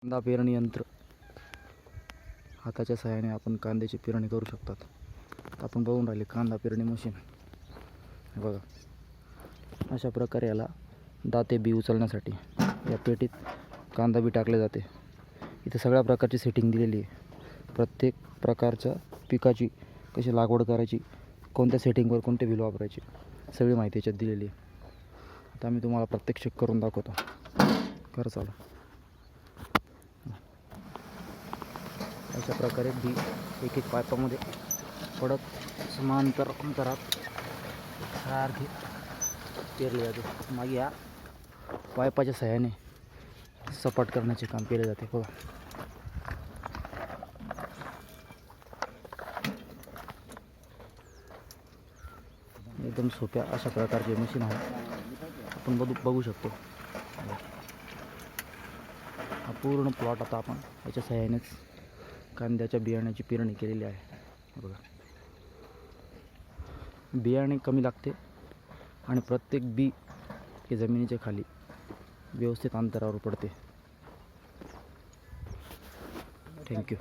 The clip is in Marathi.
कांदा पेरणी यंत्र हाताच्या सहाय्याने आपण कांद्याची पेरणी करू शकतात. आपण बघून राहिले कांदा पेरणी मशीन. बघा अशा प्रकारे याला दाते बी उचलण्यासाठी या पेटीत कांदा बी टाकले जाते. इथे सगळ्या प्रकारची सेटिंग दिलेली आहे. प्रत्येक प्रकारच्या पिकाची कशी लागवड करायची, कोणत्या सेटिंगवर कोणते बिल वापरायचे, सगळी माहिती याच्यात दिलेली आहे. आता मी तुम्हाला प्रत्यक्ष करून दाखवतो. खरं चालू अशा प्रकारे बी एक एक पाईपामध्ये पडत समांतर अंतरात सारखी पेरले जाते. मागे या पाईपाच्या सहाय्याने सपाट करण्याचे काम केले जाते. बघा एकदम सोप्या अशा प्रकारचे मशीन आहे. आपण बघू शकतो. हा पूर्ण प्लॉट आता आपण याच्या सहाय्यानेच कांद्याच्या बियाण्याची पेरणी केलेली आहे. बघा बियाणे कमी लागते आणि प्रत्येक बी हे जमिनीच्या खाली व्यवस्थित अंतरावर पडते. थँक्यू.